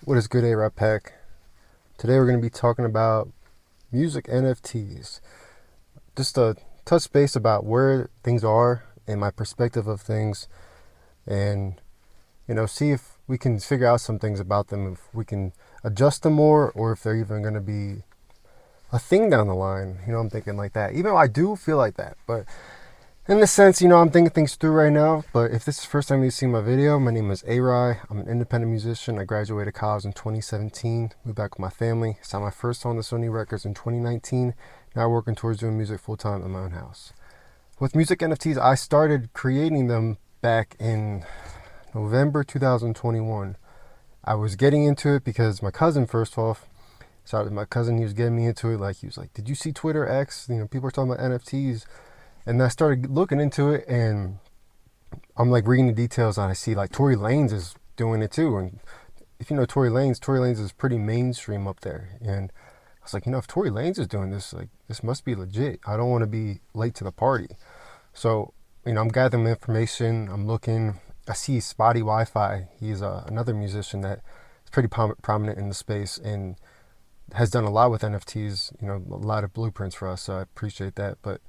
What is good, A-Rap Pack? Today we're going to be talking about music NFTs. Just to touch base about where things are and my perspective of things, and see if we can figure out some things about them, if we can adjust them more, or if they're even going to be a thing down the line. I'm thinking like that. Even though I do feel like that, but in the sense, I'm thinking things through right now. But if this is the first time you've seen my video, my name is A-Rai. I'm an independent musician. I graduated college in 2017. Moved back with my family. Signed my first song to Sony Records in 2019. Now working towards doing music full time in my own house. With music NFTs, I started creating them back in November 2021. I was getting into it because my cousin, first off, my cousin, he was getting me into it. Like, he was like, "Did you see Twitter X? People are talking about NFTs." And I started looking into it, and I'm like reading the details, and I see like Tory Lanez is doing it too. And if you know Tory Lanez is pretty mainstream up there. And I was like, if Tory Lanez is doing this, like, this must be legit. I don't want to be late to the party. So, I'm gathering information. I'm looking. I see Spotty Wi-Fi. He's another musician that is pretty prominent in the space and has done a lot with NFTs. A lot of blueprints for us. So I appreciate that. But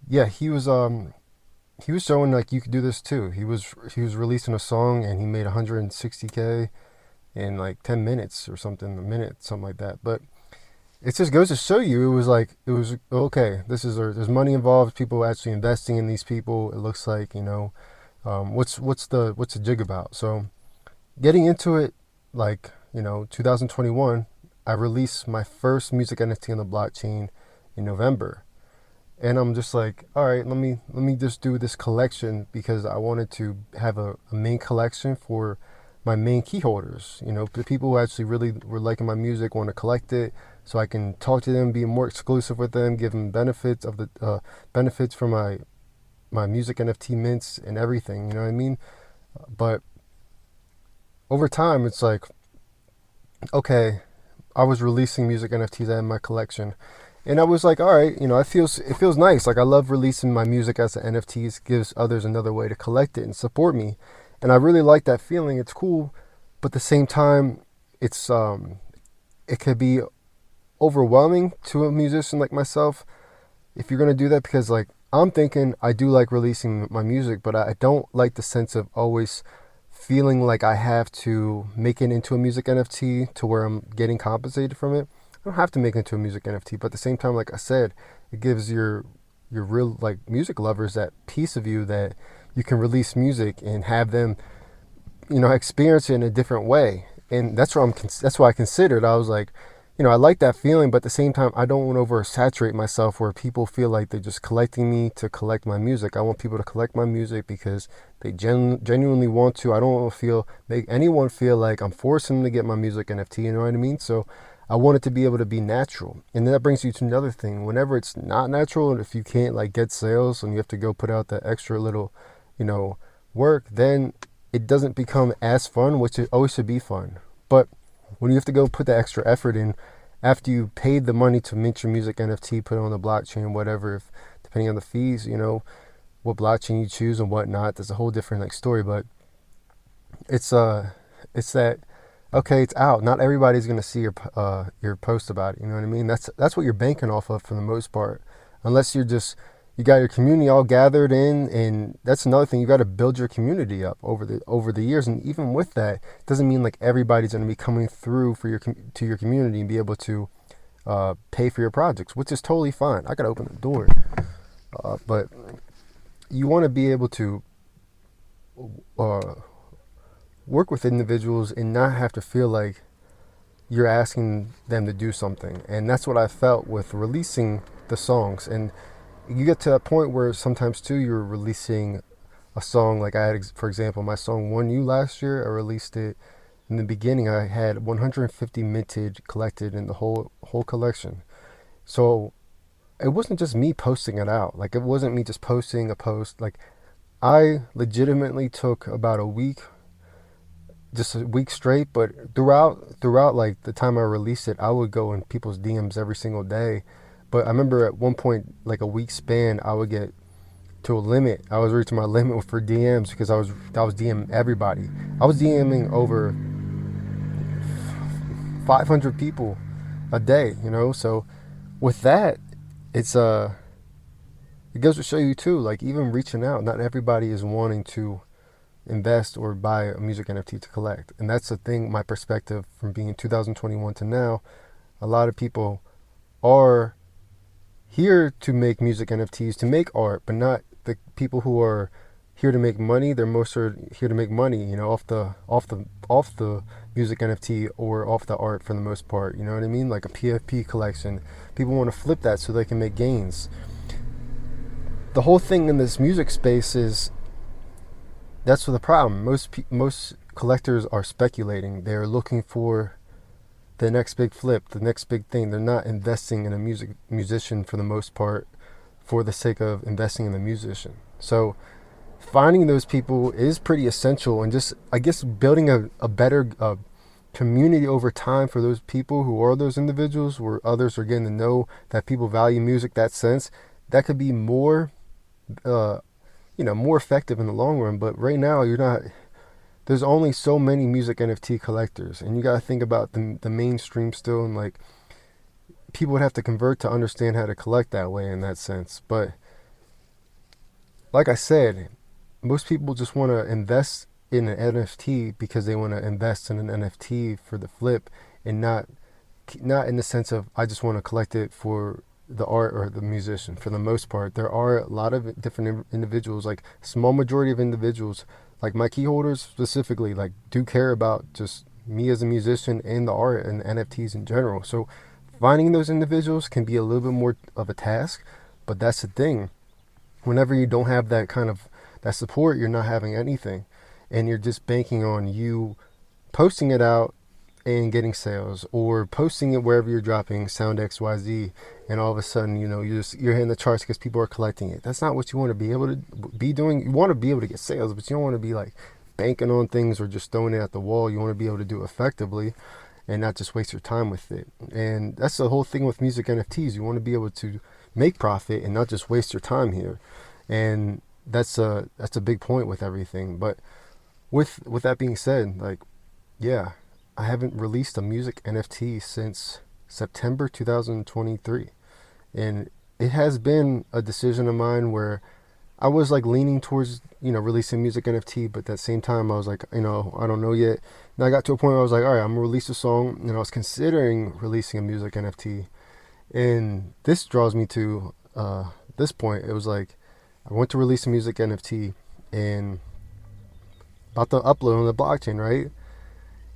yeah, he was showing like you could do this too. He was releasing a song, and he made 160K in like 10 minutes or something, a minute, something like that. But it just goes to show you, it was okay. There's money involved. People actually investing in these people. It looks like what's the jig about? So getting into it, like 2021, I released my first music NFT on the blockchain in November. And I'm just like, all right, let me just do this collection because I wanted to have a main collection for my main key holders. The people who actually really were liking my music want to collect it, so I can talk to them, be more exclusive with them, give them benefits of the benefits from my music NFT mints and everything. You know what I mean? But over time, it's like, okay, I was releasing music NFTs in my collection. And I was like, all right, it feels nice. Like, I love releasing my music as an NFTs, gives others another way to collect it and support me. And I really like that feeling. It's cool, but at the same time, it could be overwhelming to a musician like myself if you're gonna do that, because like I'm thinking I do like releasing my music, but I don't like the sense of always feeling like I have to make it into a music NFT to where I'm getting compensated from it. I don't have to make it into a music NFT, but at the same time, like I said, it gives your real like music lovers that piece of you that you can release music and have them, experience it in a different way. And that's why I considered. I was like, I like that feeling, but at the same time, I don't want to oversaturate myself where people feel like they're just collecting me to collect my music. I want people to collect my music because they genuinely want to. I don't want to make anyone feel like I'm forcing them to get my music NFT. You know what I mean? So I want it to be able to be natural. And then that brings you to another thing. Whenever it's not natural, and if you can't like get sales and you have to go put out that extra little, work, then it doesn't become as fun, which it always should be fun. But when you have to go put the extra effort in after you paid the money to mint your music NFT, put it on the blockchain, whatever, if depending on the fees, what blockchain you choose and whatnot, that's a whole different like story. But it's that, okay, it's out. Not everybody's gonna see your post about it. You know what I mean? That's what you're banking off of for the most part, unless you got your community all gathered in. And that's another thing, you got to build your community up over the years. And even with that, it doesn't mean like everybody's going to be coming through to your community and be able to pay for your projects, which is totally fine. I gotta open the door. But you want to be able to uh, work with individuals and not have to feel like you're asking them to do something. And that's what I felt with releasing the songs. And you get to that point where sometimes too you're releasing a song. Like I had, for example, my song "One You" last year. I released it in the beginning. I had 150 minted collected in the whole collection. So it wasn't just me posting it out. Like, it wasn't me just posting a post. Like, I legitimately took about a week, just a week straight. But throughout like the time I released it, I would go in people's DMs every single day. But I remember at one point, like a week span, I would get to a limit. I was reaching my limit for DMs because I was DMing everybody. I was DMing over 500 people a day, you know. So with that, it's it goes to show you too, like even reaching out, not everybody is wanting to invest or buy a music NFT to collect. And that's the thing, my perspective from being 2021 to now, a lot of people are here to make music NFTs, to make art, but not the people who are here to make money. They're most are here to make money, you know, off the music NFT or off the art for the most part. You know what I mean? Like a PFP collection. People want to flip that so they can make gains. The whole thing in this music space is that's the problem. Most collectors are speculating. They're looking for the next big flip, the next big thing. They're not investing in a musician for the most part for the sake of investing in the musician. So finding those people is pretty essential, and just I guess building a better community over time for those people who are those individuals, where others are getting to know that people value music, that sense, that could be more uh, more effective in the long run. But right now, you're not. There's only so many music NFT collectors, and you got to think about the mainstream still, and like people would have to convert to understand how to collect that way in that sense. But like I said, most people just want to invest in an NFT because they want to invest in an NFT for the flip, and not in the sense of I just want to collect it for the art or the musician. For the most part, there are a lot of different individuals, like small majority of individuals, like my key holders specifically, like do care about just me as a musician and the art and NFTs in general. So finding those individuals can be a little bit more of a task, but that's the thing. Whenever you don't have that kind of that support, you're not having anything, and you're just banking on you posting it out and getting sales, or posting it wherever you're dropping sound XYZ, and all of a sudden, you know, you're hitting the charts because people are collecting it. That's not what you want to be able to be doing. You want to be able to get sales, but you don't want to be like banking on things or just throwing it at the wall. You want to be able to do it effectively and not just waste your time with it. And that's the whole thing with music NFTs. You want to be able to make profit and not just waste your time here. And that's a big point with everything. But with that being said, like, yeah, I haven't released a music NFT since September 2023. And it has been a decision of mine where I was like leaning towards, releasing music NFT, but at the same time I was like, I don't know yet. And I got to a point where I was like, all right, I'm gonna release a song, and I was considering releasing a music NFT. And this draws me to this point. It was like I went to release a music NFT and about to upload on the blockchain, right?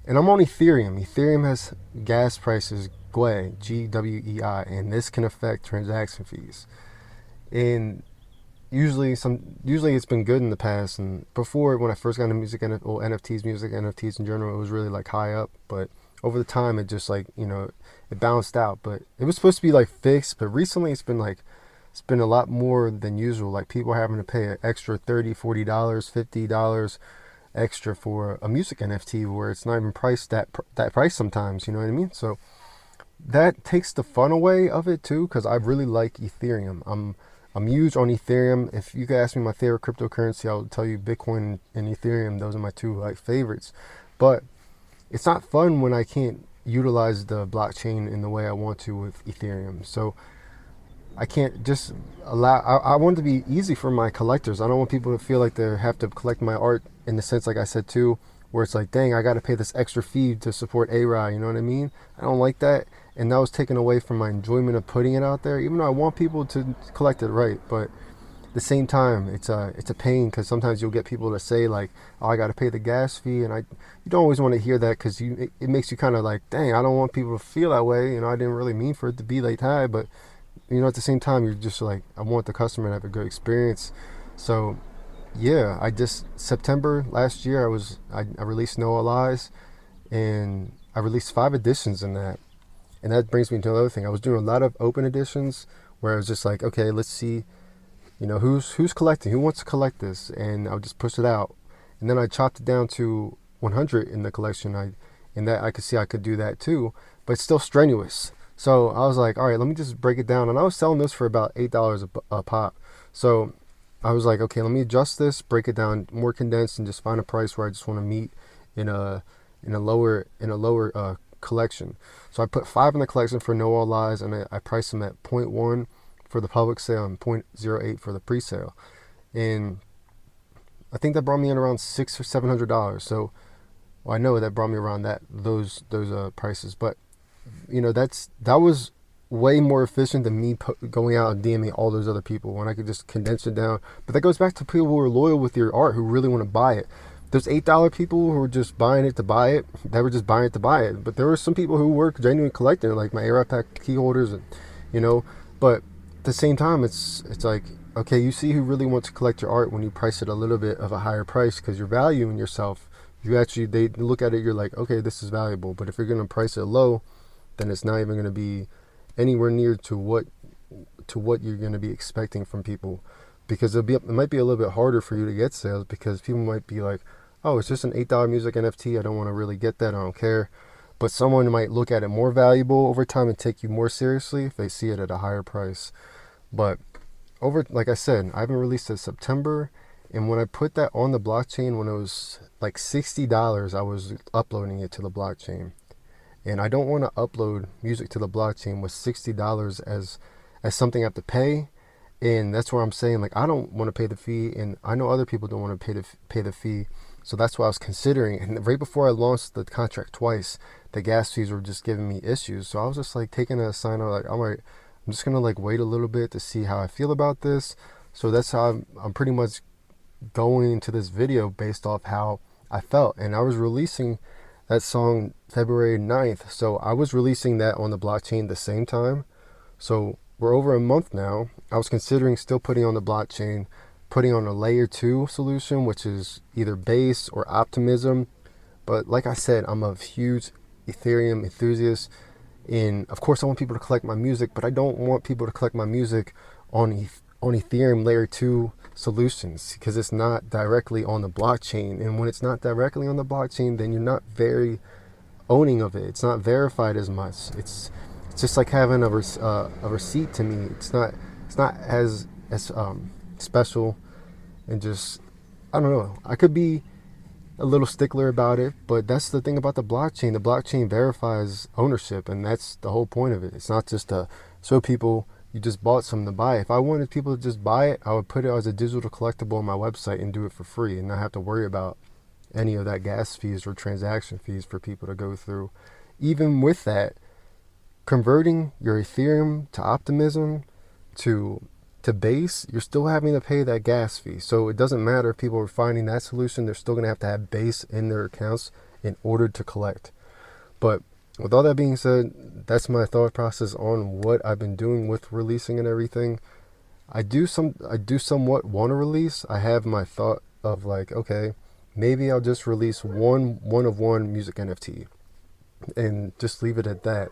And I'm on Ethereum. Ethereum has gas prices, GWEI, GWEI, and this can affect transaction fees. And usually it's been good in the past, and before, when I first got into music NFTs in general, it was really like high up, but over the time it just like, it bounced out. But it was supposed to be like fixed, but recently it's been a lot more than usual. Like people are having to pay an extra $30, $40, $50 extra for a music NFT, where it's not even priced that price sometimes, you know what I mean? So that takes the fun away of it too, because I really like Ethereum. I'm huge on Ethereum. If you could ask me my favorite cryptocurrency, I would tell you Bitcoin and Ethereum. Those are my two like favorites. But it's not fun when I can't utilize the blockchain in the way I want to with Ethereum. So I can't just allow. I want it to be easy for my collectors. I don't want people to feel like they have to collect my art in the sense, like I said too, where it's like, dang, I got to pay this extra fee to support A-Rod. You know what I mean? I don't like that, and that was taken away from my enjoyment of putting it out there. Even though I want people to collect it right, but at the same time, it's a pain, because sometimes you'll get people to say like, oh, I got to pay the gas fee, and you don't always want to hear that, because it makes you kind of like, dang, I don't want people to feel that way. I didn't really mean for it to be like that, but at the same time, you're just like, I want the customer to have a good experience. So yeah, September last year, I released No Lies, and I released 5 editions in that. And that brings me to another thing. I was doing a lot of open editions where I was just like, okay, let's see, who's collecting, who wants to collect this, and I'll just push it out. And then I chopped it down to 100 in the collection. And that I could see I could do that too, but it's still strenuous. So I was like, all right, let me just break it down. And I was selling this for about $8 a pop. So I was like, okay, let me adjust this, break it down more condensed, and just find a price where I just want to meet in a lower collection. So I put 5 in the collection for No All Lies, and I priced them at zero point 0.1 for the public sale and 0.08 for the pre-sale. And I think that brought me in around $600 or $700. So well, I know that brought me around those prices, but that was way more efficient than me going out and DMing all those other people when I could just condense it down. But that goes back to people who are loyal with your art, who really want to buy it. Those $8 people who were just buying it to buy it, they were just buying it to buy it. But there were some people who were genuinely collecting it, like my AirPod Pack key holders, and But at the same time, it's like, okay, you see who really wants to collect your art when you price it a little bit of a higher price, because you're valuing yourself. They look at it, you're like, okay, this is valuable. But if you're going to price it low, then it's not even going to be anywhere near to what you're going to be expecting from people, because it might be a little bit harder for you to get sales, because people might be like, oh, it's just an $8 music NFT, I don't want to really get that, I don't care. But someone might look at it more valuable over time and take you more seriously if they see it at a higher price. But like I said, I haven't released it September, and when I put that on the blockchain, when it was like $60, I was uploading it to the blockchain. And I don't want to upload music to the blockchain with $60 as something I have to pay. And that's where I'm saying, like, I don't want to pay the fee, and I know other people don't want to pay the fee. So that's what I was considering. And right before I launched the contract twice, the gas fees were just giving me issues. So I was just like taking a sign of like, all right, I'm just gonna like wait a little bit to see how I feel about this. So that's how I'm pretty much going into this video based off how I felt. And I was releasing that song February 9th. So I was releasing that on the blockchain the same time. So we're over a month now. I was considering still putting on the blockchain, putting on a layer 2 solution, which is either Base or Optimism. But like I said, I'm a huge Ethereum enthusiast. And of course I want people to collect my music, but I don't want people to collect my music on Ethereum layer 2 solutions, because it's not directly on the blockchain. And when it's not directly on the blockchain, then you're not very owning of it. It's not verified as much. It's just like having a receipt to me. It's not as special, and just, I don't know. I could be a little stickler about it, but that's the thing about the blockchain. The blockchain verifies ownership, and that's the whole point of it. It's not just to show people you just bought something to buy. If I wanted people to just buy it, I would put it as a digital collectible on my website and do it for free, and not have to worry about any of that gas fees or transaction fees for people to go through. Even with that, converting your Ethereum to Optimism to Base, you're still having to pay that gas fee. So it doesn't matter if people are finding that solution, they're still going to have Base in their accounts in order to collect. But with all that being said, that's my thought process on what I've been doing with releasing and everything. I do somewhat want to release. I have my thought of like, okay, maybe I'll just release one of one music NFT and just leave it at that,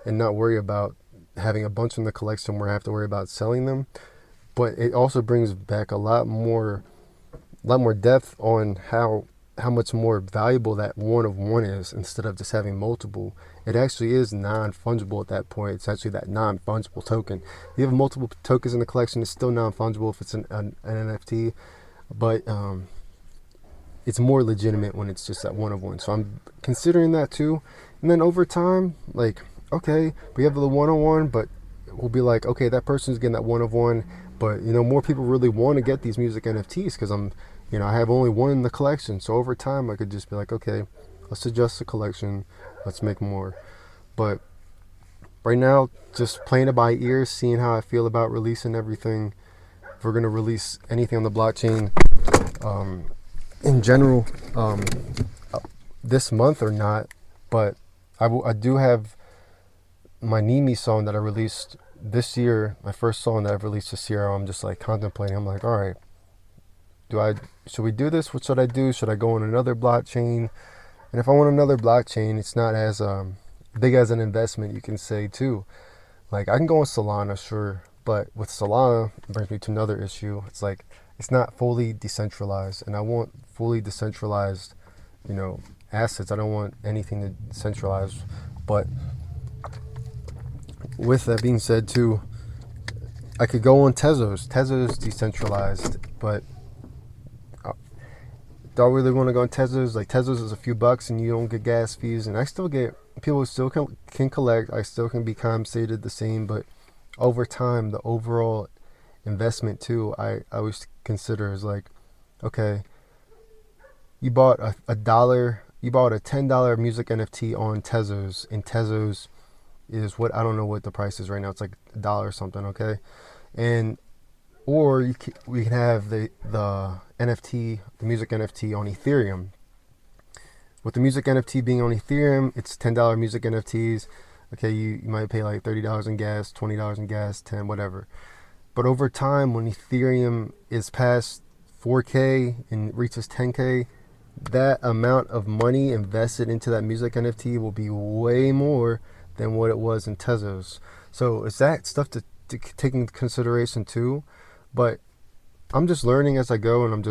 and not worry about having a bunch in the collection where I have to worry about selling them. But it also brings back a lot more depth on how much more valuable that one of one is, instead of just having multiple. It actually is non-fungible at that point. It's actually that non-fungible token. If you have multiple tokens in the collection, it's still non-fungible if it's an NFT, but it's more legitimate when it's just that one of one. So I'm considering that too. And then over time, like, okay, we have the one-on-one, but we'll be like, okay, that person's getting that one of one, but more people really want to get these music NFTs because I have only one in the collection. So over time, I could just be like, okay, let's adjust the collection, let's make more. But right now, just playing it by ear, seeing how I feel about releasing everything. If we're gonna release anything on the blockchain, in general, this month or not, but I do have my Nimi song that I released this year, my first song that I've released this year. I'm just like contemplating. I'm like, all right, should we do this? What should I do? Should I go on another blockchain? And if I want another blockchain, it's not as big as an investment, you can say too. Like, I can go on Solana, sure, but with Solana, it brings me to another issue. It's like, it's not fully decentralized, and I want fully decentralized, assets. I don't want anything to centralize. But with that being said too, I could go on Tezos. Tezos decentralized, but do I really want to go on Tezos? Like, Tezos is a few bucks and you don't get gas fees, and I still get people still can collect. I still can be compensated the same, but over time, the overall investment too, I always consider is like, okay, you bought a dollar, you bought a $10 music NFT on Tezos, and Tezos is what, I don't know what the price is right now. It's like a dollar or something, okay? And or we can have the NFT, the music NFT on Ethereum. With the music NFT being on Ethereum, it's $10 music NFTs. Okay, you might pay like $30 in gas, $20 in gas, 10 whatever. But over time, when Ethereum is past 4K and reaches 10K, that amount of money invested into that music NFT will be way more than what it was in Tezos. So it's that stuff to take into consideration too. But I'm just learning as I go, and I'm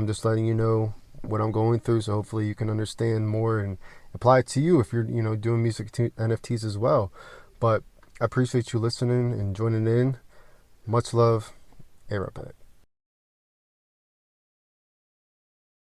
just letting you know what I'm going through. So hopefully you can understand more and apply it to you if you're doing music NFTs as well. But I appreciate you listening and joining in. Much love, Aeropack.